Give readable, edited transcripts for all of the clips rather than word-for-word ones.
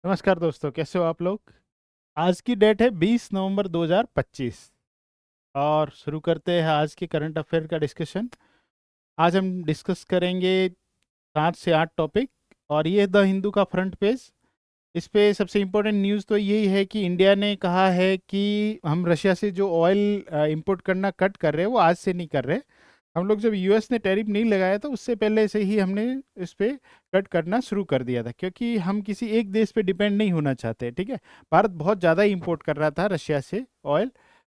नमस्कार दोस्तों, कैसे हो आप लोग। आज की डेट है 20 नवंबर 2025 और शुरू करते हैं आज के करंट अफेयर का डिस्कशन। आज हम डिस्कस करेंगे 7 से 8 टॉपिक और ये द हिंदू का फ्रंट पेज। इस पे सबसे इम्पोर्टेंट न्यूज़ तो यही है कि इंडिया ने कहा है कि हम रशिया से जो ऑयल इंपोर्ट करना कट कर रहे हैं वो आज से नहीं कर रहे। हम लोग जब यूएस ने टैरिफ नहीं लगाया था उससे पहले से ही हमने इस पे कट करना शुरू कर दिया था, क्योंकि हम किसी एक देश पे डिपेंड नहीं होना चाहते। ठीक है। भारत बहुत ज़्यादा इंपोर्ट कर रहा था रशिया से ऑयल।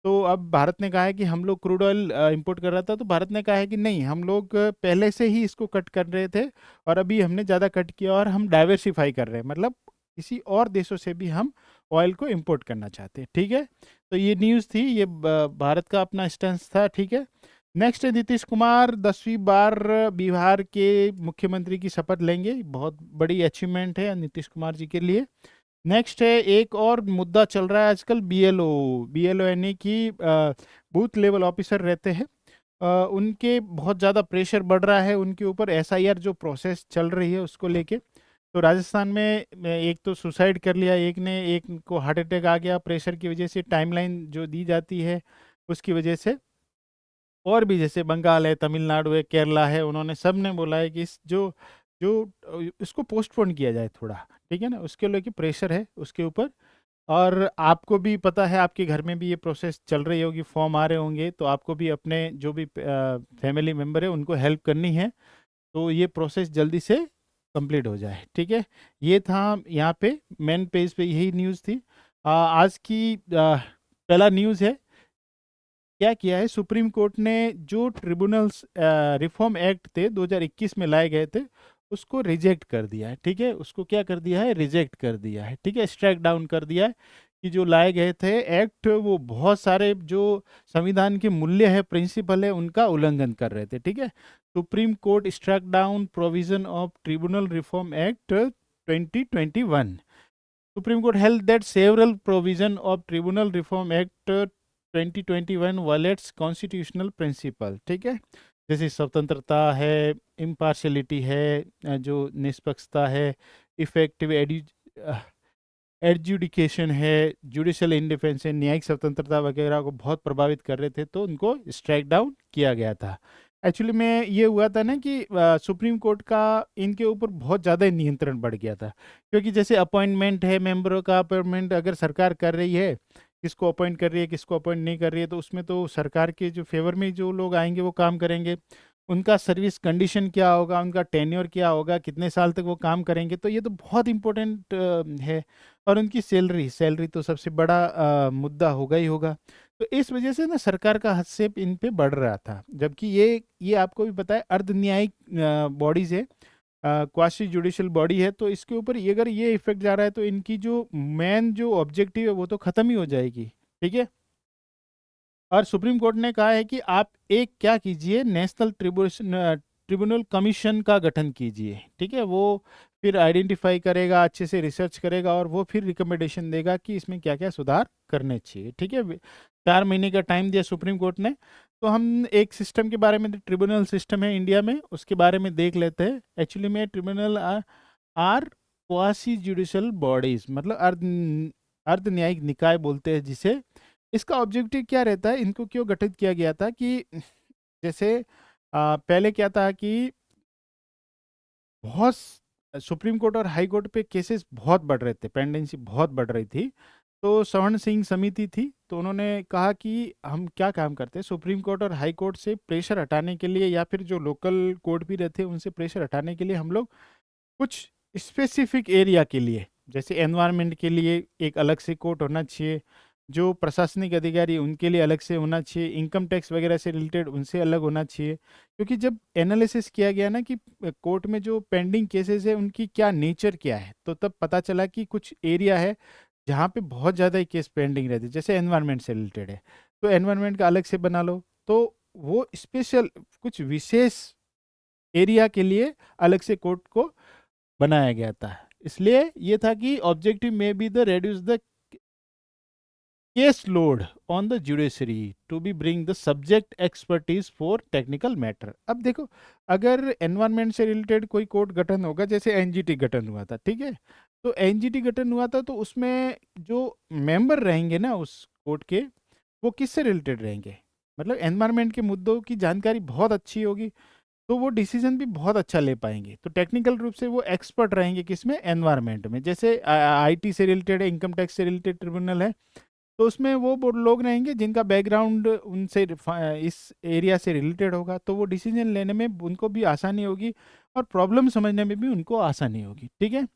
तो अब भारत ने कहा है कि हम लोग क्रूड ऑयल इंपोर्ट कर रहा था, तो भारत ने कहा है कि नहीं, हम लोग पहले से ही इसको कट कर रहे थे और अभी हमने ज़्यादा कट किया और हम डाइवर्सिफाई कर रहे हैं, मतलब किसी और देशों से भी हम ऑयल को इंपोर्ट करना चाहते हैं। ठीक है। तो ये न्यूज़ थी, ये भारत का अपना स्टैंड था। ठीक है। नेक्स्ट है नीतीश कुमार 10वीं बार बिहार के मुख्यमंत्री की शपथ लेंगे। बहुत बड़ी अचीवमेंट है नीतीश कुमार जी के लिए। नेक्स्ट है, एक और मुद्दा चल रहा है आजकल, बीएलओ। बीएलओ यानी कि बूथ लेवल ऑफिसर रहते हैं, उनके बहुत ज़्यादा प्रेशर बढ़ रहा है उनके ऊपर। एसआईआर जो प्रोसेस चल रही है उसको लेके। तो राजस्थान में एक तो सुसाइड कर लिया, एक को हार्ट अटैक आ गया प्रेशर की वजह से। टाइमलाइन जो दी जाती है उसकी वजह से। और भी जैसे बंगाल है, तमिलनाडु है, केरला है, उन्होंने सब ने बोला है कि इस जो जो इसको पोस्टपोन किया जाए थोड़ा। ठीक है ना, उसके लेके प्रेशर है उसके ऊपर। और आपको भी पता है, आपके घर में भी ये प्रोसेस चल रही होगी, फॉर्म आ रहे होंगे, तो आपको भी अपने जो भी फैमिली मेम्बर है उनको हेल्प करनी है, तो ये प्रोसेस जल्दी से कंप्लीट हो जाए। ठीक है। ये था यहाँ पे मेन पेज पे, यही न्यूज़ थी। आज की पहला न्यूज़ है, क्या किया है सुप्रीम कोर्ट ने, जो ट्रिब्यूनल्स रिफॉर्म एक्ट थे 2021 में लाए गए थे उसको रिजेक्ट कर दिया है। ठीक है, उसको क्या कर दिया है, रिजेक्ट कर दिया है। ठीक है, स्ट्राइक डाउन कर दिया है कि जो लाए गए थे एक्ट, वो बहुत सारे जो संविधान के मूल्य है, प्रिंसिपल है, उनका उल्लंघन कर रहे थे। ठीक है। Supreme court strike down provision of tribunal reform act 2021। Supreme Court held that several provision of Tribunal Reform Act 2021 violates constitutional principle। ठीक है, जैसे स्वतंत्रता है, इम्पार्शलिटी है, जो निष्पक्षता है, इफेक्टिव एडजुडिकेशन है, जुडिशल इंडिपेंडेंस है, न्यायिक स्वतंत्रता वगैरह को बहुत प्रभावित कर रहे थे, तो उनको स्ट्राइक डाउन किया गया था। एक्चुअली में ये हुआ था ना कि सुप्रीम कोर्ट का इनके ऊपर बहुत ज़्यादा नियंत्रण बढ़ गया था, क्योंकि जैसे अपॉइंटमेंट है, मेंबरों का अपॉइंटमेंट अगर सरकार कर रही है, किसको अपॉइंट कर रही है किसको अपॉइंट नहीं कर रही है, तो उसमें तो सरकार के जो फेवर में जो लोग आएंगे वो काम करेंगे। उनका सर्विस कंडीशन क्या होगा, उनका टेन्योर क्या होगा, कितने साल तक वो काम करेंगे, तो ये तो बहुत इम्पोर्टेंट है। और उनकी सैलरी सैलरी तो सबसे बड़ा मुद्दा होगा ही होगा। तो इस वजह से ना सरकार का हस्तक्षेप इन पे बढ़ रहा था, जबकि ये आपको भी पता है अर्ध न्यायिक बॉडीज है, क्वासी जुडिशियल बॉडी है, तो इसके ऊपर अगर ये इफेक्ट जा रहा है तो इनकी जो मेन जो ऑब्जेक्टिव है वो तो खत्म ही हो जाएगी। ठीक है। और सुप्रीम कोर्ट ने कहा है कि आप एक क्या कीजिए, नेशनल ट्रिब्यूनल कमीशन का गठन कीजिए। ठीक है, वो फिर आइडेंटिफाई करेगा, अच्छे से रिसर्च करेगा और वो फिर रिकमेंडेशन देगा कि इसमें क्या क्या सुधार करने चाहिए। ठीक है। 4 महीने का टाइम दिया सुप्रीम कोर्ट ने। तो हम एक सिस्टम के बारे में, ट्रिब्यूनल सिस्टम है इंडिया में, उसके बारे में देख लेते हैं। एक्चुअली में tribunal are quasi judicial bodies, मतलब अर्ध न्यायिक निकाय बोलते हैं जिसे। इसका ऑब्जेक्टिव क्या रहता है, इनको क्यों गठित किया गया था कि जैसे पहले क्या था कि बहुत सुप्रीम कोर्ट और हाई कोर्ट पे केसेस बहुत बढ़ रहे थे, पेंडेंसी बहुत बढ़ रही थी। तो स्वर्ण सिंह समिति थी, तो उन्होंने कहा कि हम क्या काम करते हैं, सुप्रीम कोर्ट और हाई कोर्ट से प्रेशर हटाने के लिए, या फिर जो लोकल कोर्ट भी रहते हैं उनसे प्रेशर हटाने के लिए, हम लोग कुछ स्पेसिफिक एरिया के लिए, जैसे एनवायरनमेंट के लिए एक अलग से कोर्ट होना चाहिए, जो प्रशासनिक अधिकारी उनके लिए अलग से होना चाहिए, इनकम टैक्स वगैरह से रिलेटेड उनसे अलग होना चाहिए। क्योंकि जब एनालिसिस किया गया ना कि कोर्ट में जो पेंडिंग केसेस है उनकी क्या नेचर क्या है, तो तब पता चला कि कुछ एरिया है जहाँ पे बहुत ज़्यादा ही केस पेंडिंग रहते हैं, जैसे एनवायरनमेंट से रिलेटेड है, तो एनवायरनमेंट का अलग से बना लो। तो वो स्पेशल कुछ विशेष एरिया के लिए अलग से कोर्ट को बनाया गया था। इसलिए ये था कि ऑब्जेक्टिव में be the reduce the case load on the judiciary to be bring the subject expertise for technical matter. अब देखो, अगर एनवायरनमेंट से रिलेटेड कोई कोर्ट गठन होगा, जैसे एनजीटी गठन हुआ था, ठीक है, तो एनजीटी गठन हुआ था, तो उसमें जो मेंबर रहेंगे ना उस कोर्ट के, वो किससे रिलेटेड रहेंगे, मतलब एनवायरनमेंट के मुद्दों की जानकारी बहुत अच्छी होगी, तो वो डिसीजन भी बहुत अच्छा ले पाएंगे। तो टेक्निकल रूप से वो एक्सपर्ट रहेंगे किसमें, एनवायरनमेंट में। जैसे आईटी से रिलेटेड है, इनकम टैक्स से रिलेटेड ट्रिब्यूनल है, तो उसमें वो लोग रहेंगे जिनका बैकग्राउंड उनसे इस एरिया से रिलेटेड होगा, तो वो डिसीजन लेने में उनको भी आसानी होगी और प्रॉब्लम समझने में भी उनको आसानी होगी। ठीक है।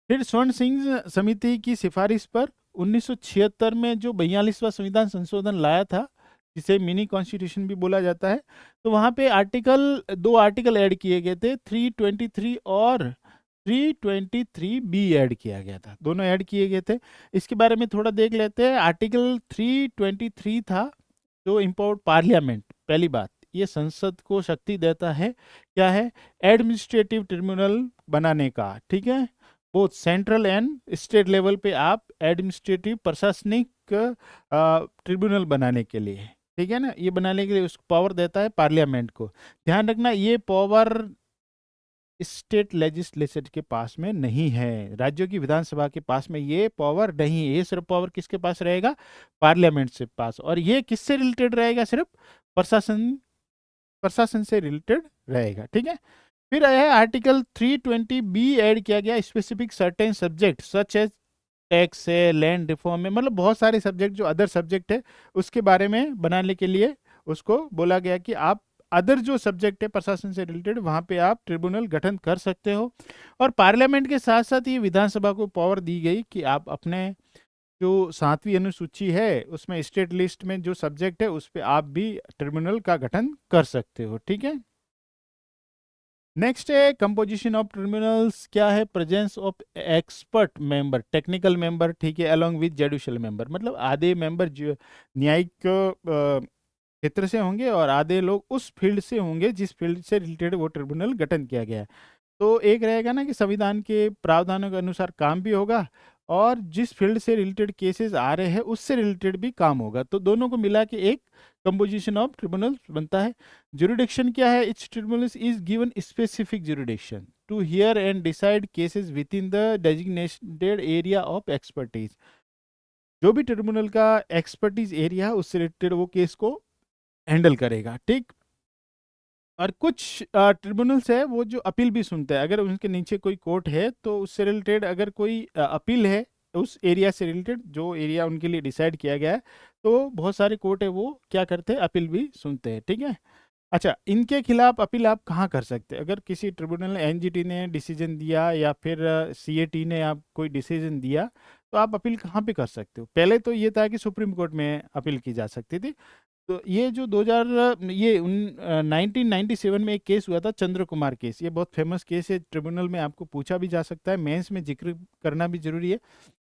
फिर स्वर्ण सिंह समिति की सिफारिश पर 1976 में जो 42वां संविधान संशोधन लाया था, जिसे मिनी कॉन्स्टिट्यूशन भी बोला जाता है, तो वहाँ पे दो आर्टिकल ऐड किए गए थे, 323 और 323 बी ऐड किया गया था, दोनों ऐड किए गए थे। इसके बारे में थोड़ा देख लेते हैं। आर्टिकल 323 था जो इम्पावर्ड पार्लियामेंट, पहली बात ये संसद को शक्ति देता है, क्या है, एडमिनिस्ट्रेटिव ट्रिब्यूनल बनाने का। ठीक है, both central and state level पे आप एडमिनिस्ट्रेटिव प्रशासनिक ट्रिब्यूनल बनाने के लिए, ठीक है ना, ये बनाने के लिए उसको पावर देता है पार्लियामेंट को। ध्यान रखना ये पावर स्टेट लेजिस्लेचर के पास में नहीं है, राज्यों की विधानसभा के पास में ये पावर नहीं है, ये सिर्फ पावर किसके पास रहेगा, पार्लियामेंट से पास। और ये किससे रिलेटेड रहेगा, सिर्फ प्रशासन प्रशासन से रिलेटेड रहेगा। ठीक है। फिर आया है आर्टिकल 320 ऐड किया गया, specific certain subject such as tax है, लैंड रिफॉर्म है, मतलब बहुत सारे सब्जेक्ट जो अदर सब्जेक्ट है उसके बारे में बनाने के लिए उसको बोला गया कि आप अदर जो सब्जेक्ट है प्रशासन से रिलेटेड वहां पे आप ट्रिब्यूनल गठन कर सकते हो। और पार्लियामेंट के साथ साथ ये विधानसभा को पावर दी गई कि आप अपने जो 7वीं अनुसूची है उसमें स्टेट लिस्ट में जो सब्जेक्ट है उस पर आप भी ट्रिब्यूनल का गठन कर सकते हो। ठीक है। नेक्स्ट है कंपोजिशन ऑफ ट्रिब्यूनल्स, क्या है, presence of expert member, technical member, ठीक है, अलोंग विद जुडिशियल मेंबर, मतलब आधे मेंबर जो न्यायिक क्षेत्र से होंगे और आधे लोग उस फील्ड से होंगे जिस फील्ड से रिलेटेड वो ट्रिब्यूनल गठन किया गया है। तो एक रहेगा ना कि संविधान के प्रावधानों के अनुसार काम भी होगा और जिस फील्ड से रिलेटेड केसेस आ रहे हैं उससे रिलेटेड भी काम होगा, तो दोनों को मिला के एक कंपोजिशन ऑफ ट्रिब्यूनल बनता है। जुरिडिक्शन क्या है, each tribunal is given specific jurisdiction to hear and decide cases within the designated area of expertise. जो भी ट्रिब्यूनल का एक्सपर्टीज एरिया है उससे रिलेटेड वो केस को हैंडल करेगा। ठीक। और कुछ ट्रिब्यूनल्स है वो जो अपील भी सुनते हैं, अगर उनके नीचे कोई कोर्ट है तो उससे रिलेटेड अगर कोई अपील है उस एरिया से रिलेटेड जो एरिया उनके लिए डिसाइड किया गया है, तो बहुत सारे कोर्ट है वो क्या करते हैं, अपील भी सुनते हैं। ठीक है। अच्छा, इनके खिलाफ अपील आप कहाँ कर सकते हैं, अगर किसी ट्रिब्यूनल ने, एनजीटी ने डिसीजन दिया या फिर सीएटी ने आप कोई डिसीजन दिया, तो आप अपील कहाँ पे कर सकते हो। पहले तो ये था कि सुप्रीम कोर्ट में अपील की जा सकती थी। तो ये जो 1997 में एक केस हुआ था, चंद्र कुमार केस, ये बहुत फेमस केस है, ट्रिब्यूनल में आपको पूछा भी जा सकता है, मेंस में जिक्र करना भी जरूरी है।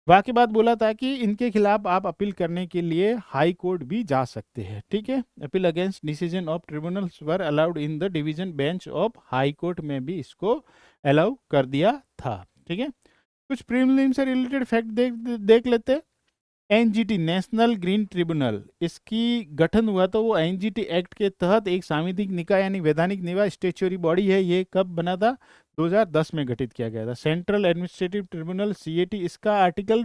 वहाँ के बाद बोला था कि इनके खिलाफ आप अपील करने के लिए हाई कोर्ट भी जा सकते हैं। ठीक है। Appeal against decision of tribunals were allowed in the division bench of high court में भी इसको अलाउ कर दिया था। ठीक है। कुछ प्रीलिम से रिलेटेड फैक्ट देख लेते हैं। एनजीटी, नेशनल ग्रीन ट्रिब्यूनल, इसकी गठन हुआ तो वो एनजीटी एक्ट के तहत एक सांविधिक निकाय यानी वैधानिक निकाय, स्टेचुरी बॉडी है। ये कब बना था, 2010 में गठित किया गया था। सेंट्रल एडमिनिस्ट्रेटिव ट्रिब्यूनल सीएटी, इसका आर्टिकल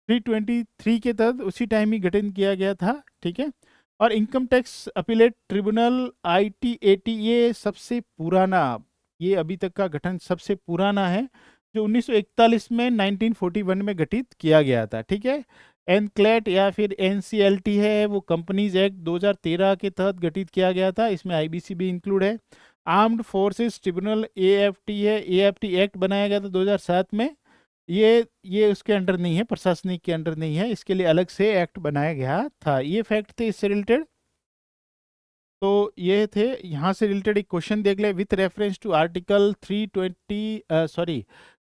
323 के तहत उसी टाइम ही गठन किया गया था। ठीक है। और income tax appellate tribunal ITAT, ये सबसे पुराना, ये अभी तक का गठन सबसे पुराना है, जो 1941 में 1941 में गठित किया गया था। ठीक है। एनक्लेट या फिर एनसीएलटी है, वो कंपनीज एक्ट 2013 के तहत गठित किया गया था, इसमें आईबीसी भी इंक्लूड है। आर्म्ड फोर्सेस ट्रिब्यूनल एएफटी है, एएफटी एक्ट बनाया गया था 2007 में, ये उसके अंडर नहीं है, प्रशासनिक के अंडर नहीं है, इसके लिए अलग से एक्ट बनाया गया था। ये फैक्ट थे इससे रिलेटेड। तो ये थे, यहाँ से रिलेटेड एक क्वेश्चन देख ले, with reference to article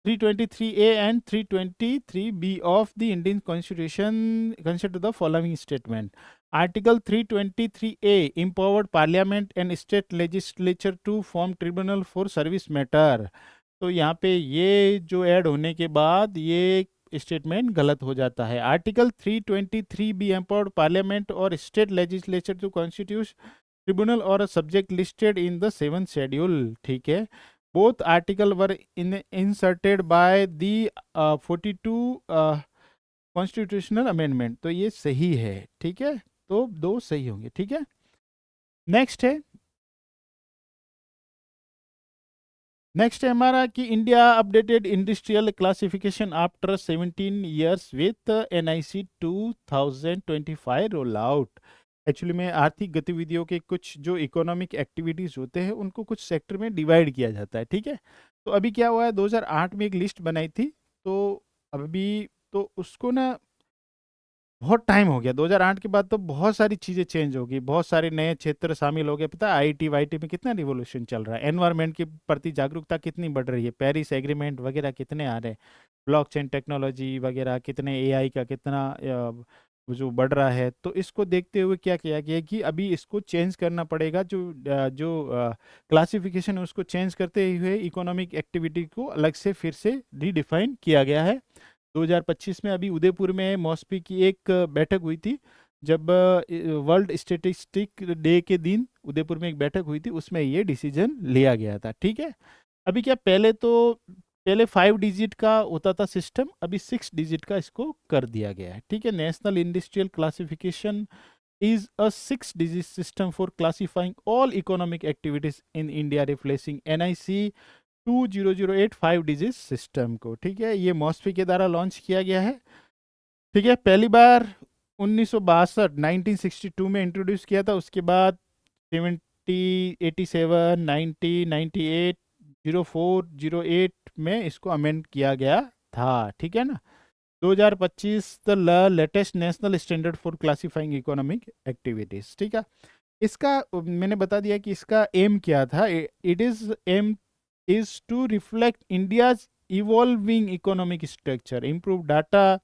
323A and 323B of the Indian Constitution, consider the following statement. Article 323A empowered Parliament and state legislature to form tribunal for service matter. तो यहाँ पे ये जो ऐड होने के बाद ये स्टेटमेंट गलत हो जाता है। आर्टिकल 323B एम्पावर्ड पार्लियामेंट और state legislature to constitute tribunal और subject listed in the 7th schedule. ठीक है। Both article were inserted by the 42 constitutional amendment. तो ये सही है, ठीक है, तो दो सही होंगे, ठीक है। नेक्स्ट है, नेक्स्ट है हमारा कि India updated industrial classification after 17 years with NIC 2025 roll out. Actually में आर्थिक गतिविधियों के कुछ जो इकोनॉमिक एक्टिविटीज होते हैं उनको कुछ सेक्टर में डिवाइड किया जाता है, ठीक है। तो अभी क्या हुआ है, 2008 में एक लिस्ट बनाई थी, तो अभी तो उसको ना बहुत टाइम हो गया, 2008 के बाद तो बहुत सारी चीज़ें चेंज हो गई, बहुत सारे नए क्षेत्र शामिल हो गए। पता है आईटी वाईटी में कितना रिवोल्यूशन चल रहा है, एनवायरनमेंट के प्रति जागरूकता कितनी बढ़ रही है, पेरिस एग्रीमेंट वगैरह कितने आ रहे हैं, ब्लॉकचेन टेक्नोलॉजी वगैरह कितने, एआई का कितना वो जो बढ़ रहा है। तो इसको देखते हुए क्या किया गया कि अभी इसको चेंज करना पड़ेगा, जो क्लासिफिकेशन है उसको चेंज करते हुए इकोनॉमिक एक्टिविटी को अलग से फिर से रीडिफाइन किया गया है। 2025 में अभी उदयपुर में मॉस्पी की एक बैठक हुई थी, जब वर्ल्ड स्टेटिस्टिक डे के दिन उदयपुर में एक बैठक हुई थी, उसमें ये डिसीजन लिया गया था, ठीक है। अभी क्या, पहले 5 डिजिट का होता था सिस्टम, अभी 6 डिजिट का इसको कर दिया गया है, ठीक है। National industrial classification is a 6 digit system for classifying all economic activities in India, replacing NIC 2008 5 digit system को, ठीक है। ये मॉस्फी के द्वारा लॉन्च किया गया है, ठीक है। पहली बार 1962 में इंट्रोड्यूस किया था, उसके बाद 70, 87, 90, 98, 04, 08 में इसको अमेंड किया गया था, ठीक है ना। 2025 the latest national standard for classifying economic activities, ठीक है। इसका मैंने बता दिया कि इसका एम क्या था। It is aim is to reflect India's evolving economic structure, improve data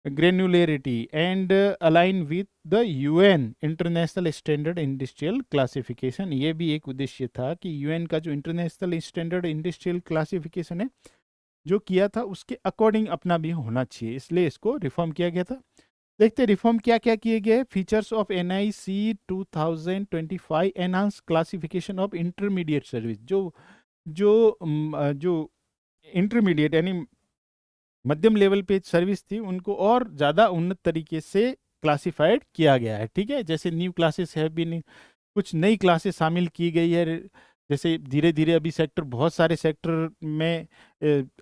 granularity and align with the UN international standard industrial classification. ये भी एक उद्देश्य था कि यूएन का जो इंटरनेशनल स्टैंडर्ड इंडस्ट्रियल क्लासिफिकेशन है जो किया था उसके अकॉर्डिंग अपना भी होना चाहिए, इसलिए इसको रिफॉर्म किया गया था। देखते रिफॉर्म क्या क्या किए गए। Features of NIC 2025 enhance classification of intermediate service, जो इंटरमीडिएट यानी मध्यम लेवल पे सर्विस थी उनको और ज़्यादा उन्नत तरीके से क्लासिफाइड किया गया है, ठीक है। जैसे न्यू क्लासेस है भी, कुछ नई क्लासेस शामिल की गई है। जैसे धीरे धीरे अभी सेक्टर, बहुत सारे सेक्टर में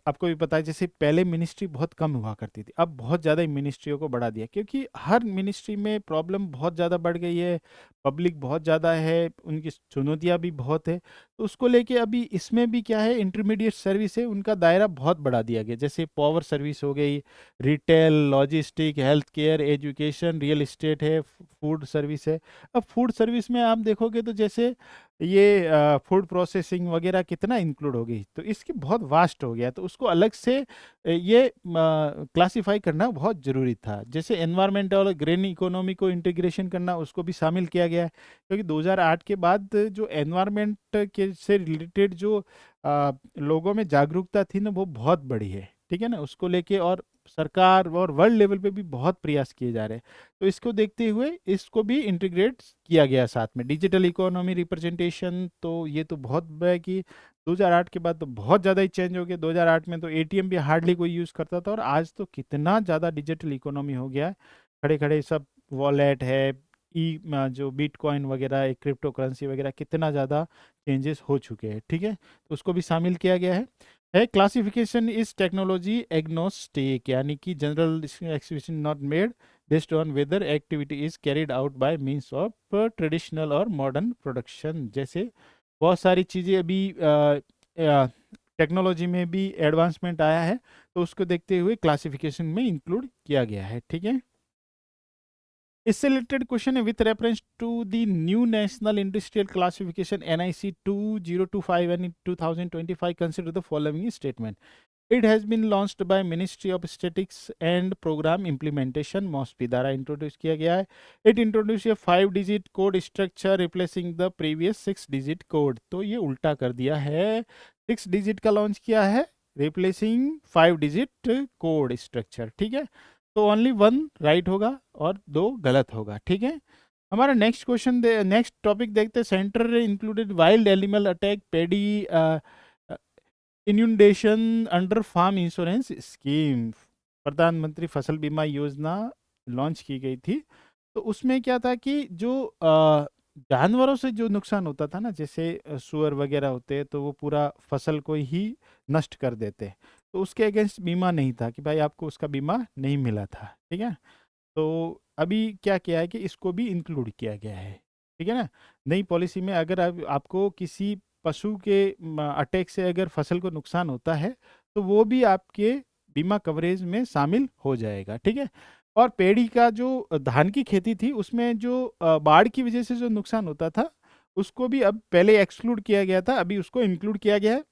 आपको भी पता है, जैसे पहले मिनिस्ट्री बहुत कम हुआ करती थी, अब बहुत ज़्यादा मिनिस्ट्रियों को बढ़ा दिया, क्योंकि हर मिनिस्ट्री में प्रॉब्लम बहुत ज़्यादा बढ़ गई है, पब्लिक बहुत ज़्यादा है, उनकी चुनौतियाँ भी बहुत है। तो उसको लेके अभी इसमें भी क्या है, इंटरमीडिएट सर्विस है उनका दायरा बहुत बढ़ा दिया गया। जैसे पावर सर्विस हो गई, retail, logistic, health care, education, real estate है, फूड सर्विस है। अब फूड सर्विस में आप देखोगे तो जैसे ये फूड प्रोसेसिंग वगैरह कितना इंक्लूड हो गई, तो इसकी बहुत वास्ट हो गया, तो उसको अलग से ये क्लासिफाई करना बहुत ज़रूरी था। जैसे एनवायरमेंट और ग्रीन इकोनॉमी को इंटीग्रेशन करना, उसको भी शामिल किया गया है, क्योंकि 2008 के बाद जो एनवायरमेंट के से रिलेटेड जो लोगों में जागरूकता थी ना, वो बहुत बड़ी है, ठीक है ना। उसको लेके और सरकार और वर्ल्ड लेवल पे भी बहुत प्रयास किए जा रहे हैं। तो इसको देखते हुए इसको भी इंटीग्रेट किया गया साथ में। डिजिटल इकोनॉमी रिप्रेजेंटेशन, तो ये तो बहुत है कि 2008 के बाद तो बहुत ज़्यादा ही चेंज हो गया। 2008 में तो ATM भी हार्डली कोई यूज़ करता था, और आज तो कितना ज़्यादा डिजिटल इकोनॉमी हो गया है। खड़े खड़े सब वॉलेट है, जो बिटकॉइन वगैरह, क्रिप्टो करेंसी वगैरह, कितना ज़्यादा चेंजेस हो चुके हैं, ठीक है। तो उसको भी शामिल किया गया है। क्लासिफिकेशन इज टेक्नोलॉजी एग्नोस्टिक, यानी कि general exhibition not made based on whether activity is carried out by means of traditional और मॉडर्न प्रोडक्शन। जैसे बहुत सारी चीज़ें अभी टेक्नोलॉजी में भी एडवांसमेंट आया है, तो उसको देखते हुए क्लासिफिकेशन में इंक्लूड किया गया है, ठीक है। इससे रिलेटेड क्वेश्चन है, with reference to the new national industrial classification NIC 2025 and 2025 consider the following statement. It has been launched by Ministry of Statistics and Program Implementation, MOSPI द्वारा इंट्रोड्यूस किया गया है। It introduced a 5 digit code structure replacing the previous 6 digit code। तो ये उल्टा कर दिया है, 6 digit का लॉन्च किया है, रिप्लेसिंग 5 digit कोड स्ट्रक्चर, ठीक है। तो ओनली 1 राइट होगा और 2 गलत होगा, ठीक है। हमारा नेक्स्ट क्वेश्चन, नेक्स्ट टॉपिक देखते हैं। Centre included wild animal attack, paddy inundation under farm insurance scheme, Pradhan Mantri Fasal Bima योजना लॉन्च की गई थी। तो उसमें क्या था कि जो जानवरों से जो नुकसान होता था ना, जैसे सुअर वगैरह होते हैं तो वो पूरा फसल को ही नष्ट कर देते, तो उसके अगेंस्ट बीमा नहीं था कि भाई आपको उसका बीमा नहीं मिला था। ठीक है, तो अभी क्या किया है कि इसको भी इंक्लूड किया गया है। ठीक है ना, नई पॉलिसी में अगर आपको किसी पशु के अटैक से अगर फसल को नुकसान होता है तो वो भी आपके बीमा कवरेज में शामिल हो जाएगा। ठीक है, और पेड़ी का जो धान की खेती थी उसमें जो बाढ़ की वजह से जो नुकसान होता था उसको भी अब पहले एक्सक्लूड किया गया था, अभी उसको इंक्लूड किया गया है।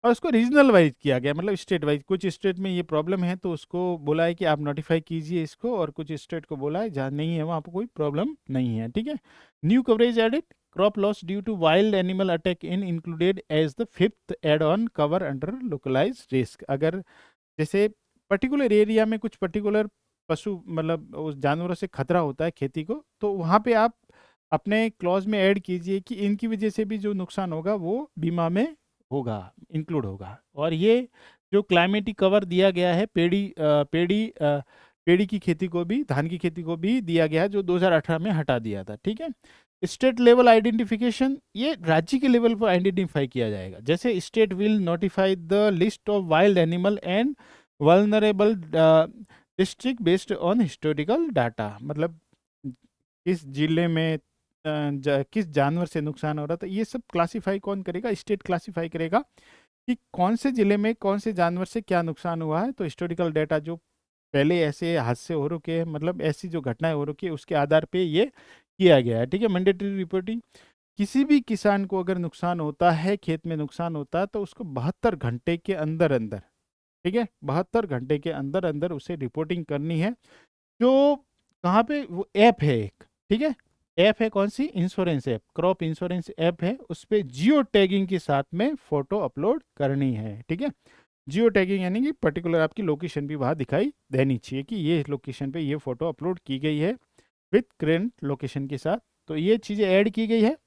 और उसको रीजनल वाइज किया गया, मतलब स्टेट वाइज। कुछ स्टेट में ये प्रॉब्लम है तो उसको बोला है कि आप नोटिफाई कीजिए इसको, और कुछ स्टेट को बोला है जहाँ नहीं है वहाँ पर कोई प्रॉब्लम नहीं है। ठीक है, new coverage added, crop loss due to wild animal attack in included as the fifth add on cover under localise risk. अगर जैसे पर्टिकुलर एरिया में कुछ पर्टिकुलर पशु मतलब उस जानवरों से खतरा होता है खेती को, तो वहाँ पे आप अपने क्लॉज में ऐड कीजिए कि इनकी वजह से भी जो नुकसान होगा वो बीमा में होगा, इंक्लूड होगा। और ये जो क्लाइमेटिक कवर दिया गया है पेड़ी की खेती को भी, धान की खेती को भी दिया गया है, जो 2018 में हटा दिया था। ठीक है, स्टेट लेवल आइडेंटिफिकेशन, ये राज्य के लेवल पर आइडेंटिफाई किया जाएगा। जैसे state will notify the list of wild animal and vulnerable district based on historical data, मतलब किस जिले में किस जानवर से नुकसान हो रहा था, ये सब क्लासीफाई कौन करेगा? स्टेट क्लासीफाई करेगा कि कौन से जिले में कौन से जानवर से क्या नुकसान हुआ है। तो हिस्टोरिकल डाटा जो पहले ऐसे हादसे हो रखे हैं, मतलब ऐसी जो घटनाएं हो रखी है, उसके आधार पे ये किया गया है। ठीक है, मैंडेटरी रिपोर्टिंग, किसी भी किसान को अगर नुकसान होता है, खेत में नुकसान होता है, तो उसको 72 घंटे के अंदर अंदर, ठीक है, 72 घंटे के अंदर अंदर उसे रिपोर्टिंग करनी है। जो कहाँ पे, वो ऐप है एक, ठीक है, ऐप है कौन सी? Insurance app, crop insurance app है, उस पे जियो टैगिंग के साथ में फोटो अपलोड करनी है। ठीक है, जियो टैगिंग यानी कि पर्टिकुलर आपकी लोकेशन भी वहाँ दिखाई देनी चाहिए कि ये लोकेशन पे ये फोटो अपलोड की गई है विथ करेंट लोकेशन के साथ। तो ये चीज़ें ऐड की गई है।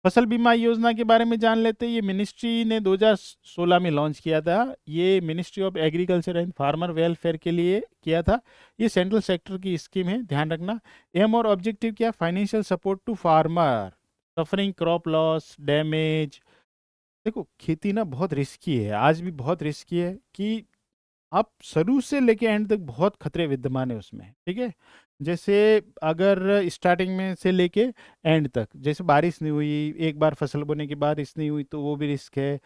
फसल बीमा योजना के बारे में जान लेते हैं। ये मिनिस्ट्री ने 2016 में लॉन्च किया था। ये ministry of agriculture and farmer welfare के लिए किया था। ये सेंट्रल सेक्टर की स्कीम है, ध्यान रखना। एम और ऑब्जेक्टिव क्या? Financial support to farmer suffering crop loss damage. देखो खेती ना बहुत रिस्की है, आज भी बहुत रिस्की है कि आप शुरू से लेके एंड तक बहुत खतरे विद्यमान है उसमें। ठीक है, जैसे अगर स्टार्टिंग में से लेके एंड तक, जैसे बारिश नहीं हुई, एक बार फसल बोने के बाद बारिश नहीं हुई तो वो भी रिस्क है।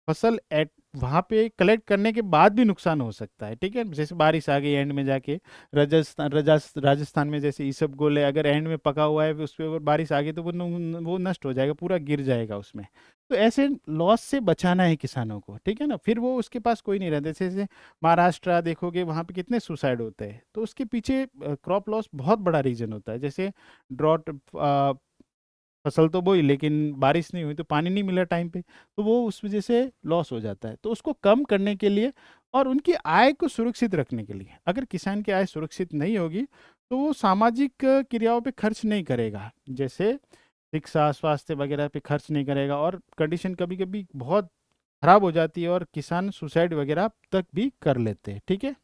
फसल एट वहाँ पे कलेक्ट करने के बाद भी नुकसान हो सकता है। ठीक है, जैसे बारिश आ गई एंड में जाके, राजस्थान में जैसे ईसब गोल है, अगर एंड में पका हुआ है उस पर बारिश आ गई तो वो नष्ट हो जाएगा, पूरा गिर जाएगा उसमें। तो ऐसे लॉस से बचाना है किसानों को। ठीक है ना, फिर वो उसके पास कोई नहीं रहता। जैसे महाराष्ट्र देखोगे, वहाँ पे कितने सुसाइड होते हैं, तो उसके पीछे क्रॉप लॉस बहुत बड़ा रीजन होता है। जैसे ड्रॉट, फसल तो बोई लेकिन बारिश नहीं हुई तो पानी नहीं मिला टाइम पे, तो वो उस वजह से लॉस हो जाता है। तो उसको कम करने के लिए और उनकी आय को सुरक्षित रखने के लिए, अगर किसान की आय सुरक्षित नहीं होगी तो वो सामाजिक क्रियाओं पे खर्च नहीं करेगा, जैसे शिक्षा स्वास्थ्य वगैरह पे खर्च नहीं करेगा, और कंडीशन कभी कभी बहुत खराब हो जाती है और किसान सुसाइड वगैरह तक भी कर लेते हैं। ठीक है,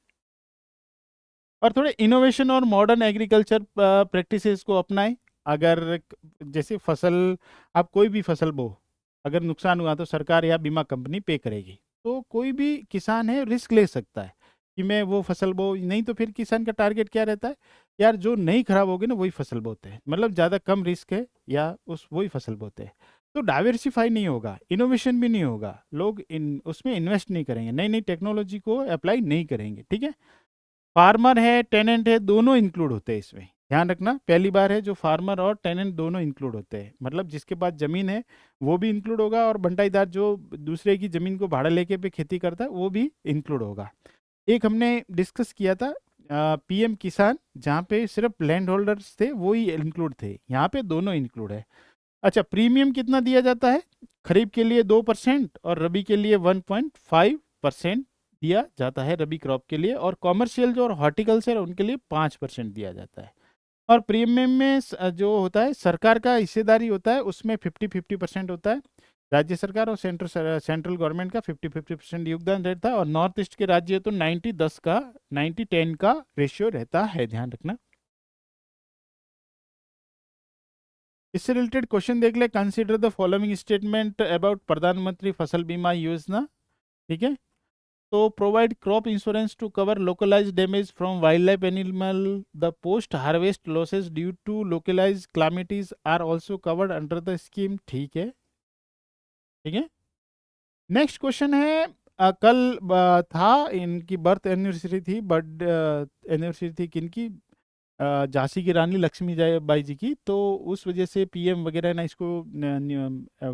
और थोड़े इनोवेशन और मॉडर्न एग्रीकल्चर प्रैक्टिसेस को अपनाएं। अगर जैसे फसल, आप कोई भी फसल बो, अगर नुकसान हुआ तो सरकार या बीमा कंपनी पे करेगी। तो कोई भी किसान है रिस्क ले सकता है कि मैं वो फसल बो, नहीं तो फिर किसान का टारगेट क्या रहता है, यार जो नहीं खराब होगी ना वही फसल बोते हैं, मतलब ज़्यादा कम रिस्क है या उस वही फसल बोते हैं। तो डाइवर्सिफाई नहीं होगा, इनोवेशन भी नहीं होगा, लोग इन उसमें इन्वेस्ट नहीं करेंगे, नई नई टेक्नोलॉजी को अप्लाई नहीं करेंगे। ठीक है, फार्मर है टेनेंट है दोनों इंक्लूड होते हैं इसमें, ध्यान रखना। पहली बार है जो फार्मर और टेनेंट दोनों इंक्लूड होते हैं, मतलब जिसके पास जमीन है वो भी इंक्लूड होगा, और बंटाईदार जो दूसरे की जमीन को भाड़ा लेके पे खेती करता है वो भी इंक्लूड होगा। एक हमने डिस्कस किया था पीएम किसान, जहाँ पे सिर्फ लैंड होल्डर्स थे वो ही इंक्लूड थे, यहाँ पे दोनों इंक्लूड है। अच्छा, प्रीमियम कितना दिया जाता है? खरीफ के लिए 2% और रबी के लिए 1.5% दिया जाता है रबी क्रॉप के लिए, और कॉमर्शियल जो और हॉर्टिकल्चर है उनके लिए 5% दिया जाता है। और प्रीमियम में जो होता है सरकार का हिस्सेदारी होता है, उसमें 50-50% होता है। राज्य सरकार और सेंट्रल गवर्नमेंट का 50-50% योगदान रहता है, और नॉर्थ ईस्ट के राज्य तो 90-10 का 90-10 का रेशियो रहता है, ध्यान रखना। इससे रिलेटेड क्वेश्चन देख ले, consider the following statement about Pradhan Mantri Fasal Bima Yojana. ठीक है, तो provide crop insurance to cover localise damage from wildlife animal, the post harvest losses due to localise calamities are also covered under the scheme. ठीक है, ठीक है। Next question है, कल था इनकी बर्थ एनिवर्सरी थी, बर्थ एनिवर्सरी थी किनकी, झांसी की रानी लक्ष्मी बाई जी की। तो उस वजह से पीएम वगैरह ने इसको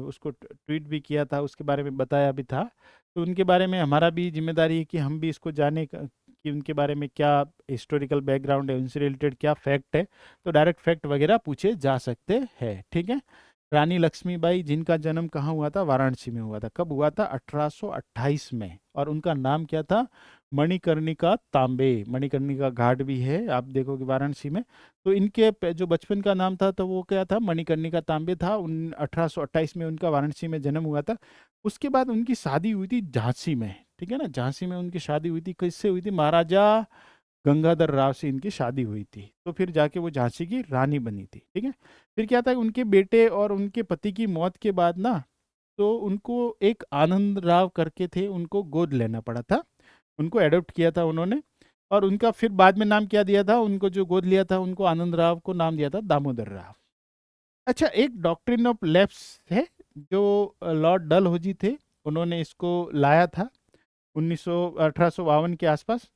उसको ट्वीट भी किया था, उसके बारे में बताया भी था। तो उनके बारे में हमारा भी जिम्मेदारी है कि हम भी इसको जाने कि उनके बारे में क्या हिस्टोरिकल बैकग्राउंड है, उनसे रिलेटेड क्या फैक्ट है। तो डायरेक्ट फैक्ट वगैरह पूछे जा सकते हैं। ठीक है, रानी लक्ष्मीबाई जिनका जन्म कहाँ हुआ था, वाराणसी में हुआ था। कब हुआ था, 1828 में। और उनका नाम क्या था, मणिकर्णिका तांबे। मणिकर्णिका घाट भी है, आप देखोगे वाराणसी में। तो इनके जो बचपन का नाम था तो वो क्या था, मणिकर्णिका तांबे था। 1828 में उनका वाराणसी में जन्म हुआ था। उसके बाद उनकी शादी हुई थी झांसी में। ठीक है ना, झांसी में उनकी शादी हुई थी। किससे हुई थी, महाराजा गंगाधर राव से इनकी शादी हुई थी। तो फिर जाके वो झांसी की रानी बनी थी। ठीक है, फिर क्या था, उनके बेटे और उनके पति की मौत के बाद ना, तो उनको एक आनंद राव करके थे, उनको गोद लेना पड़ा था। उनको एडॉप्ट किया था उन्होंने, और उनका फिर बाद में नाम क्या दिया था, उनको जो गोद लिया था उनको आनंद राव को नाम दिया था दामोदर राव। अच्छा, एक डॉक्ट्रिन ऑफ लैप्स है जो लॉर्ड डलहौजी थे, उन्होंने इसको लाया था 1852 के आसपास।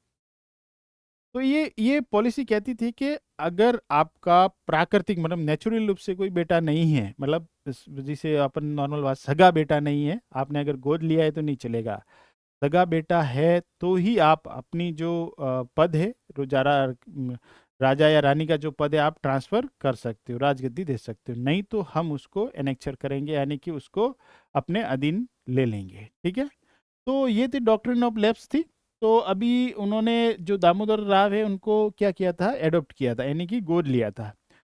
तो ये पॉलिसी कहती थी कि अगर आपका प्राकृतिक मतलब नेचुरल रूप से कोई बेटा नहीं है, मतलब जिसे अपन नॉर्मल बात सगा बेटा नहीं है, आपने अगर गोद लिया है तो नहीं चलेगा। सगा बेटा है तो ही आप अपनी जो पद है, रोजारा राजा या रानी का जो पद है, आप ट्रांसफर कर सकते हो, राजगद्दी दे सकते हो। नहीं तो हम उसको एनेक्चर करेंगे, यानी कि उसको अपने अधीन ले लेंगे। ठीक है, तो ये थी डॉक्ट्रिन ऑफ लैप्स थी। तो अभी उन्होंने जो दामोदर राव है उनको क्या किया था, एडॉप्ट किया था, यानी कि गोद लिया था।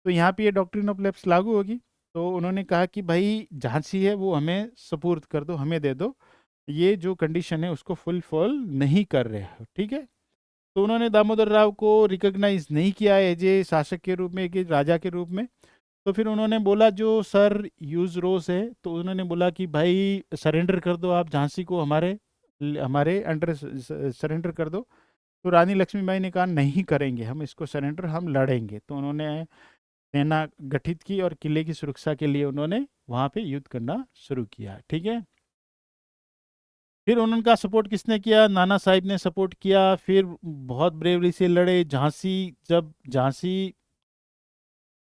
तो यहाँ पे ये डॉक्ट्रिन ऑफ लैप्स लागू होगी। तो उन्होंने कहा कि भाई झांसी है वो हमें सपुर्द कर दो, हमें दे दो, ये जो कंडीशन है उसको फुलफिल नहीं कर रहे हो। ठीक है, तो उन्होंने दामोदर राव को रिकॉग्नाइज नहीं किया एज ए शासक के रूप में, कि राजा के रूप में। तो फिर उन्होंने बोला, जो सर यूज रोज है, तो उन्होंने बोला कि भाई सरेंडर कर दो आप झांसी को, हमारे हमारे अंडर सरेंडर कर दो। तो रानी लक्ष्मीबाई ने कहा नहीं करेंगे हम इसको सरेंडर, हम लड़ेंगे। तो उन्होंने सेना गठित की और किले की सुरक्षा के लिए उन्होंने वहां पे युद्ध करना शुरू किया। ठीक है, फिर उनका सपोर्ट किसने किया, नाना साहिब ने सपोर्ट किया। फिर बहुत ब्रेवरी से लड़े।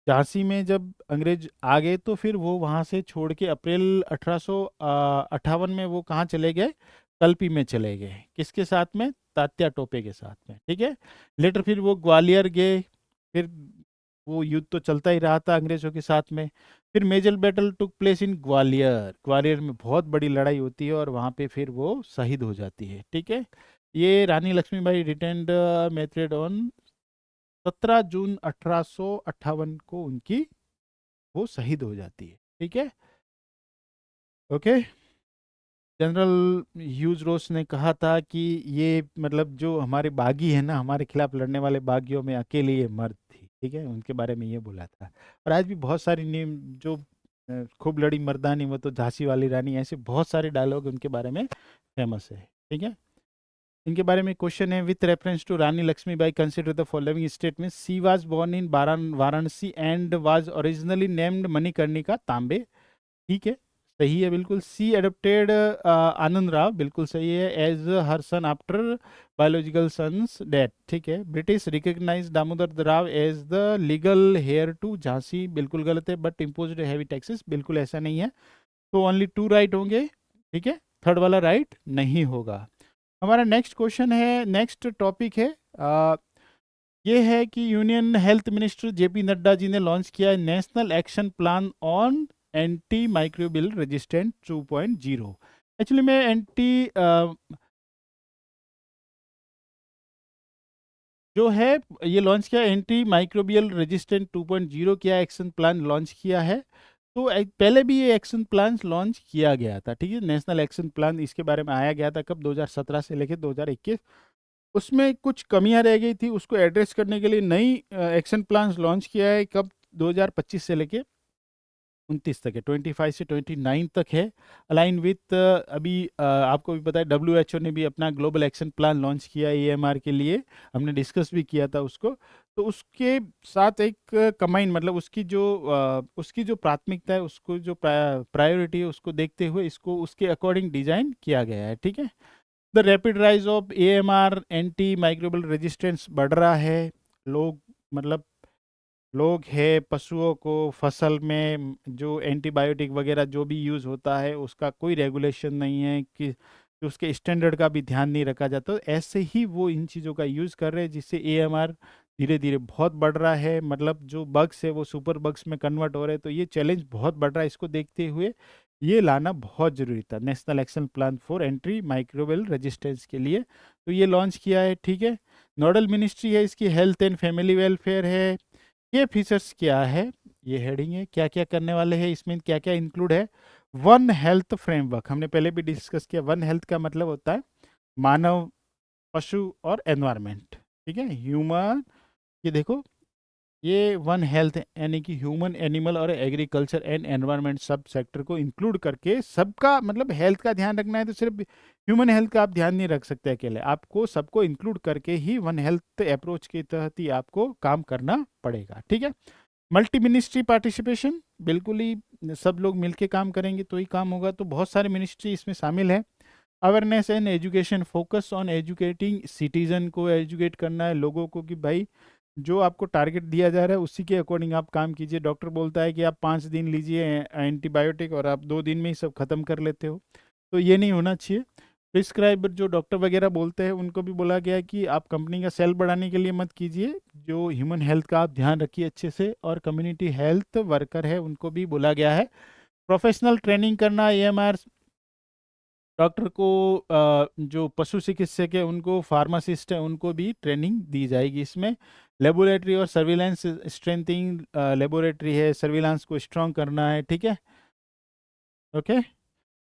झांसी में जब अंग्रेज आ गए तो फिर वो वहां से छोड़ के अप्रैल 1858 में वो कहाँ चले गए, कल्पी में चले गए। किसके साथ में, तात्या टोपे के साथ में। ठीक है, लेटर फिर वो ग्वालियर गए। फिर वो युद्ध तो चलता ही रहा था अंग्रेजों के साथ में। फिर major battle took place in Gwalior. Gwalior में बहुत बड़ी लड़ाई होती है और वहाँ पे फिर वो शहीद हो जाती है। ठीक है, ये रानी लक्ष्मीबाई रिटेन्ड मेथड ऑन 17 जून 1858 को उनकी वो शहीद हो जाती है। ठीक है, ओके। जनरल ह्यूज रोस ने कहा था कि ये मतलब जो हमारे बागी है ना, हमारे खिलाफ लड़ने वाले बागियों में अकेले ये मर्द थी। ठीक है, उनके बारे में ये बोला था। और आज भी बहुत सारी नेम जो खूब लड़ी मर्दानी वो तो झांसी वाली रानी, ऐसे बहुत सारे डायलॉग उनके बारे में फेमस है। ठीक है, इनके बारे में क्वेश्चन है, with reference to Rani Lakshmibai consider the following statement, she was born in Varanasi and was originally named Manikarnika Tambe. ठीक है, सही है बिल्कुल। सी एडोप्टेड आनंद राव, बिल्कुल सही है, as her son after biological son's death. ठीक है, British recognise Damodar Rao as the legal heir to Jhansi, बिल्कुल गलत है, बट इम्पोज्ड हैवी टैक्सेस, बिल्कुल ऐसा नहीं है। तो ओनली 2 राइट होंगे। ठीक है, थर्ड वाला राइट नहीं होगा। हमारा नेक्स्ट क्वेश्चन है, नेक्स्ट टॉपिक है, ये है कि union health minister JP Nadda ji ने लॉन्च किया है national action plan on antimicrobial resistant 2.0। Actually में जो है ये लॉन्च किया एंटी माइक्रोबियल रेजिस्टेंट 2.0 किया एक्शन प्लान लॉन्च किया है। तो पहले भी ये एक्शन प्लान लॉन्च किया गया था, ठीक है। नेशनल एक्शन प्लान इसके बारे में आया गया था कब, 2017 से लेकर 2021। उसमें कुछ कमियां रह गई थी, उसको एड्रेस करने के लिए नई एक्शन प्लान लॉन्च किया है कब, 2025 से लेके 29 तक है, 25 से 29 तक है। अलाइन विथ अभी आपको भी पता है WHO ने भी अपना ग्लोबल एक्शन प्लान लॉन्च किया EMR के लिए, हमने डिस्कस भी किया था उसको। तो उसके साथ एक कंबाइन, मतलब उसकी जो प्राथमिकता है, उसको जो प्रायोरिटी है, उसको देखते हुए इसको उसके अकॉर्डिंग डिजाइन किया गया है, ठीक है। The rapid rise of AMR, anti microbial resistance बढ़ रहा है। लोग मतलब लोग है, पशुओं को फसल में जो एंटीबायोटिक वगैरह जो भी यूज़ होता है उसका कोई रेगुलेशन नहीं है, कि उसके स्टैंडर्ड का भी ध्यान नहीं रखा जाता। तो ऐसे ही वो इन चीज़ों का यूज़ कर रहे हैं, जिससे AMR धीरे धीरे बहुत बढ़ रहा है। मतलब जो बग्स है वो सुपर बग्स में कन्वर्ट हो रहे हैं। तो ये चैलेंज बहुत बढ़ रहा है, इसको देखते हुए ये लाना बहुत ज़रूरी था, national action plan for anti microbial resistance के लिए। तो ये लॉन्च किया है, ठीक है। नोडल मिनिस्ट्री है इसकी, हेल्थ एंड फैमिली वेलफेयर है। ये फीचर्स क्या है, ये हेडिंग है, क्या क्या करने वाले हैं इसमें, क्या क्या इंक्लूड है। वन हेल्थ फ्रेमवर्क, हमने पहले भी डिस्कस किया। वन हेल्थ का मतलब होता है मानव, पशु और एनवायरनमेंट, ठीक है, ह्यूमन। ये देखो, ये वन हेल्थ यानी कि ह्यूमन, एनिमल और एग्रीकल्चर एंड एनवायरनमेंट सब सेक्टर को इंक्लूड करके सबका मतलब हेल्थ का ध्यान रखना है। तो सिर्फ ह्यूमन हेल्थ का आप ध्यान नहीं रख सकते अकेले, आपको सबको इंक्लूड करके ही वन हेल्थ अप्रोच के तहत ही आपको काम करना पड़ेगा, ठीक है। मल्टी मिनिस्ट्री पार्टिसिपेशन, बिल्कुल ही सब लोग मिलके काम करेंगे तो ही काम होगा। तो बहुत सारे मिनिस्ट्री इसमें शामिल है। Awareness and education, focus on educating citizen, को एजुकेट करना है लोगों को कि भाई जो आपको टारगेट दिया जा रहा है उसी के अकॉर्डिंग आप काम कीजिए। डॉक्टर बोलता है कि आप 5 दिन लीजिए एंटीबायोटिक और आप 2 दिन में ही सब खत्म कर लेते हो, तो ये नहीं होना चाहिए। प्रिस्क्राइबर जो डॉक्टर वगैरह बोलते हैं उनको भी बोला गया है कि आप कंपनी का सेल बढ़ाने के लिए मत कीजिए, जो ह्यूमन हेल्थ का आप ध्यान रखिए अच्छे से। और कम्युनिटी हेल्थ वर्कर है उनको भी बोला गया है प्रोफेशनल ट्रेनिंग करना। AMR डॉक्टर को जो पशु चिकित्सक है उनको, फार्मासिस्ट है उनको भी ट्रेनिंग दी जाएगी इसमें। लेबोरेटरी और सर्विलांस स्ट्रेंथिंग, लेबोरेटरी है, सर्विलांस को स्ट्रॉन्ग करना है, ठीक है, ओके।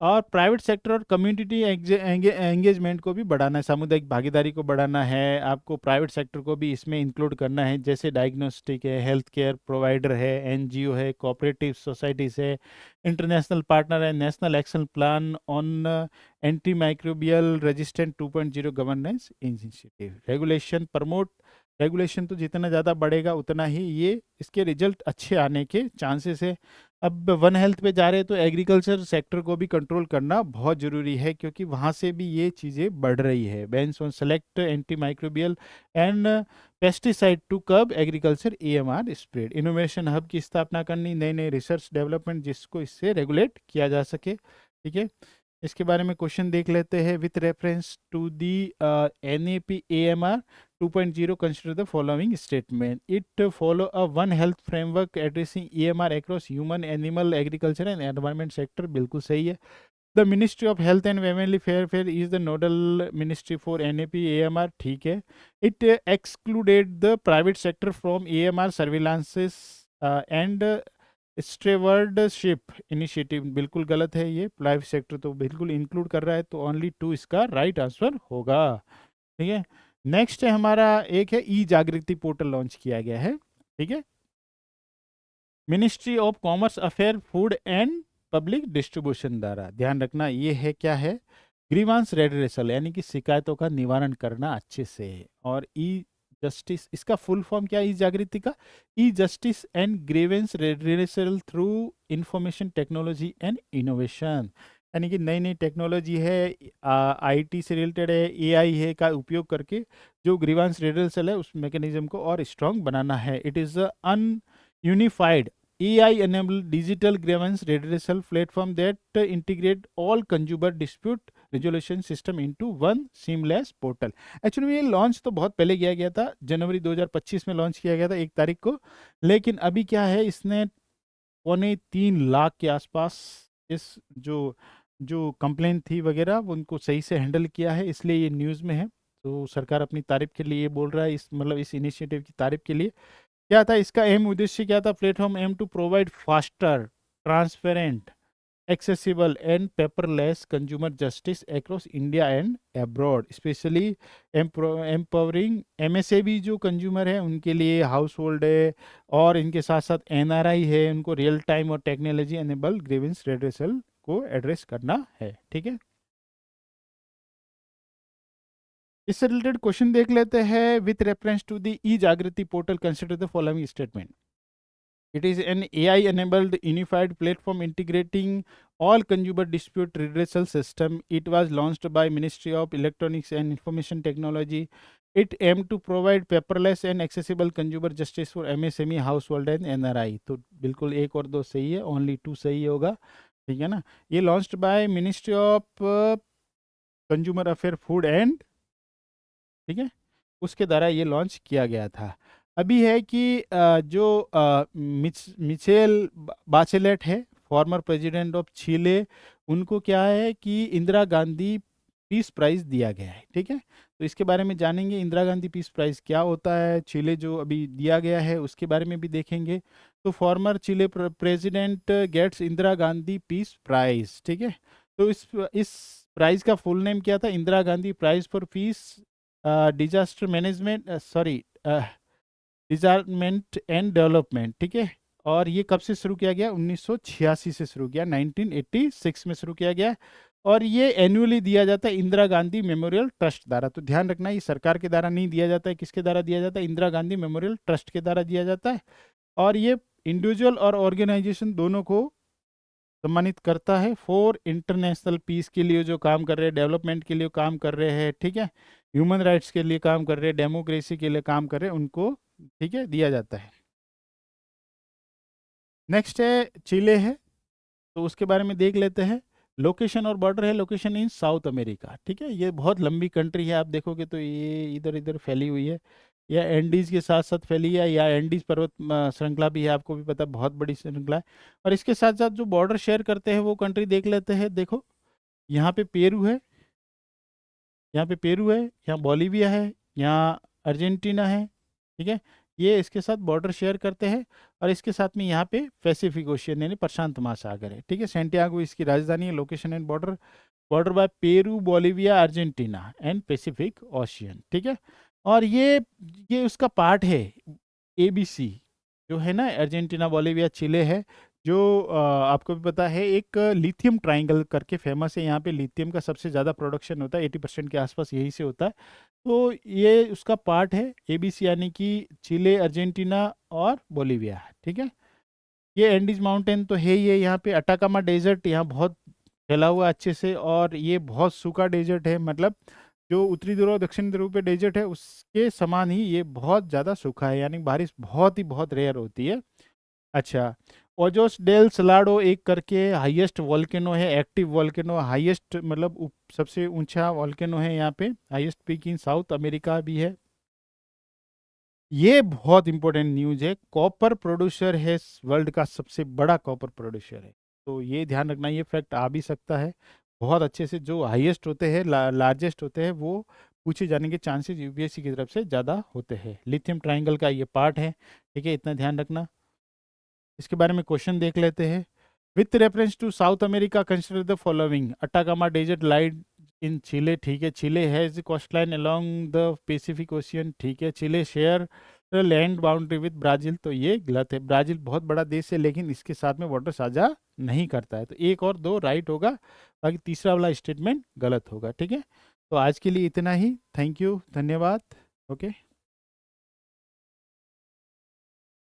और प्राइवेट सेक्टर और कम्युनिटी एंगेजमेंट को भी बढ़ाना है, सामुदायिक भागीदारी को बढ़ाना है। आपको प्राइवेट सेक्टर को भी इसमें इंक्लूड करना है, जैसे डायग्नोस्टिक है, हेल्थ केयर प्रोवाइडर है, NGO है, कोऑपरेटिव सोसाइटीज़ है, इंटरनेशनल पार्टनर है, national action plan on antimicrobial resistant 2.0 governance initiative. Regulation promote, regulation तो जितना ज़्यादा बढ़ेगा उतना ही ये इसके रिजल्ट अच्छे आने के चांसेस है। अब वन हेल्थ पे जा रहे हैं तो एग्रीकल्चर सेक्टर को भी कंट्रोल करना बहुत ज़रूरी है, क्योंकि वहाँ से भी ये चीज़ें बढ़ रही है। Bans on select anti microbial and pesticide to curb agriculture AMR spread. Innovation hub की स्थापना करनी, नए नए रिसर्च डेवलपमेंट जिसको इससे रेगुलेट किया जा सके, ठीक है। इसके बारे में क्वेश्चन देख लेते हैं। With reference to the NAP AMR 2.0, consider the following statement. It follow a one health framework addressing EMR across human, animal, agriculture and environment sector. बिल्कुल सही है। The Ministry of Health and Family Welfare is the nodal ministry for NAP AMR, ठीक है। It excluded the private sector from AMR surveillances and stewardship initiative, बिल्कुल गलत है ये। Private sector तो बिल्कुल इंक्लूड कर रहा है, तो ओनली 2 इसका राइट आंसर होगा, ठीक है। नेक्स्ट है हमारा, एक है ई जागृति पोर्टल लॉन्च किया गया है, ठीक है। Ministry of commerce affair, food and public distribution द्वारा, ध्यान रखना ये है क्या है, ग्रीवांस रेडरेसल यानी कि शिकायतों का निवारण करना अच्छे से। और ई जस्टिस, इसका फुल फॉर्म क्या है ई जागृति का, E justice and grievance redressal through information technology and innovation, यानी कि नई नई टेक्नोलॉजी है, IT से रिलेटेड है, AI है का उपयोग करके जो ग्रीवांस रेडरेसल है उस मैकेनिज्म को और स्ट्रॉन्ग बनाना है। It is an unified AI-enabled digital grievance redressal platform that integrate all consumer dispute resolution system into one seamless portal। Actually ये लॉन्च तो बहुत पहले किया गया था, जनवरी 2025 में लॉन्च किया गया था 1 तारीख को। लेकिन अभी क्या है, इसने 2.25 लाख के आसपास इस जो जो कंप्लेंट थी वगैरह उनको सही से हैंडल किया है, इसलिए ये न्यूज़ में है। तो सरकार अपनी तारीफ के लिए ये बोल रहा है, इस मतलब इस इनिशिएटिव की तारीफ के लिए। क्या था इसका एम, उद्देश्य क्या था, platform aim to provide faster transparent, accessible and paperless consumer justice across India and abroad, especially empowering MSAB जो कंज्यूमर है उनके लिए, हाउस होल्ड है और इनके साथ साथ NRI है, उनको रियल टाइम और टेक्नोलॉजी एनेबल ग्रीवेंस रेड्रेसल को एड्रेस करना है। ठीक है, इससे रिलेटेड क्वेश्चन देख लेते हैं। विथ रेफरेंस टू द ई जागृति portal consider the following statement. It is an AI-enabled unified platform integrating all consumer dispute redressal system. It was launched by Ministry of Electronics and Information Technology. It aimed to provide paperless and accessible consumer justice for MSME, household and NRI. तो बिल्कुल एक और दो सही है, only 2 सही होगा। ठीक है ना, ये launched by Ministry of Consumer Affairs, Food and, ठीक है, उसके द्वारा ये लॉन्च किया गया था। अभी है कि जो मिचेल बाचेलेट है, फॉर्मर प्रेसिडेंट ऑफ चिले, उनको क्या है कि इंदिरा गांधी पीस प्राइज़ दिया गया है। ठीक है, तो इसके बारे में जानेंगे, इंदिरा गांधी पीस प्राइज़ क्या होता है, चिले जो अभी दिया गया है उसके बारे में भी देखेंगे। तो former Chile president gets Indira Gandhi peace prize. ठीक है, तो इस प्राइज़ का फुल नेम क्या था? Indira Gandhi prize for peace disaster management, sorry, disarmament and development. ठीक है, और ये कब से शुरू किया गया? 1986 से शुरू किया, 1986 में शुरू किया गया, और ये एनुअली दिया जाता है इंदिरा गांधी मेमोरियल ट्रस्ट द्वारा। तो ध्यान रखना, ये सरकार के द्वारा नहीं दिया जाता है, किसके द्वारा दिया जाता है? इंदिरा गांधी मेमोरियल ट्रस्ट के द्वारा दिया जाता है, और ये इंडिविजुअल और ऑर्गेनाइजेशन दोनों को सम्मानित करता है फॉर इंटरनेशनल पीस के लिए जो काम कर रहे हैं, डेवलपमेंट के लिए काम कर रहे हैं, ठीक है, ह्यूमन राइट्स के लिए काम कर रहे हैं, डेमोक्रेसी के लिए काम कर रहे हैं, उनको, ठीक है, दिया जाता है। नेक्स्ट है चिले है, तो उसके बारे में देख लेते हैं। लोकेशन और बॉर्डर है, लोकेशन इन साउथ अमेरिका। ठीक है, ये बहुत लंबी कंट्री है, आप देखोगे तो ये इधर इधर फैली हुई है, या एंडीज के साथ साथ फैली है, या एंडीज पर्वत श्रृंखला भी है, आपको भी पता है, बहुत बड़ी श्रृंखला है। और इसके साथ साथ जो बॉर्डर शेयर करते हैं वो कंट्री देख लेते हैं। देखो, यहाँ पे पेरू है, यहाँ पे पेरू है, यहाँ बोलीविया है, यहाँ अर्जेंटीना है। ठीक है, ये इसके साथ बॉर्डर शेयर करते हैं, और इसके साथ में यहाँ पे पैसिफिक ओशियन यानी प्रशांत महासागर है। ठीक है, सेंटियागो इसकी राजधानी है। Location and border, border by Peru, Bolivia, Argentina and Pacific Ocean. ठीक है, और ये उसका पार्ट है, ABC जो है ना, अर्जेंटीना, बोलीविया, चिले है, जो आपको भी पता है एक लिथियम ट्राइंगल करके फेमस है। यहाँ पे लिथियम का सबसे ज़्यादा प्रोडक्शन होता है, 80% के आसपास यही से होता है। तो ये उसका पार्ट है ABC, यानी कि चिले, अर्जेंटीना और बोलीविया। ठीक है, ये एंडीज माउंटेन तो है ही है। यहाँ पे अटाकामा डेजर्ट यहाँ बहुत फैला हुआ अच्छे से, और ये बहुत सूखा डेजर्ट है, मतलब जो उत्तरी ध्रुव और दक्षिण ध्रुव पे डेजर्ट है उसके समान ही ये बहुत ज़्यादा सूखा है, यानी बारिश बहुत रेयर होती है। अच्छा, ओजोस डेल सलाडो एक करके हाईएस्ट वॉल्केनो है, एक्टिव वॉल्केनो, हाईएस्ट मतलब सबसे ऊंचा वॉल्केनो है यहाँ पे, highest peak in south America भी है। ये बहुत इंपॉर्टेंट न्यूज है, कॉपर प्रोड्यूसर है, वर्ल्ड का सबसे बड़ा कॉपर प्रोड्यूसर है। तो ये ध्यान रखना, ये फैक्ट आ भी सकता है बहुत अच्छे से। जो हाईएस्ट होते हैं, लार्जेस्ट होते हैं, वो पूछे जाने के चांसेस UPSC की तरफ से ज़्यादा होते हैं। लिथियम ट्राइंगल का ये पार्ट है। ठीक है, इतना ध्यान रखना। इसके बारे में क्वेश्चन देख लेते हैं। With reference to South America consider the following. Atacama desert lied in Chile. ठीक है, Chile has coastline along the Pacific Ocean. ठीक है, Chile share land boundary with Brazil. तो ये गलत है, ब्राज़ील बहुत बड़ा देश है लेकिन इसके साथ में बॉर्डर साझा नहीं करता है। तो एक और दो राइट होगा, बाकी तीसरा वाला स्टेटमेंट गलत होगा। ठीक है, तो आज के लिए इतना ही। थैंक यू, धन्यवाद। ओके।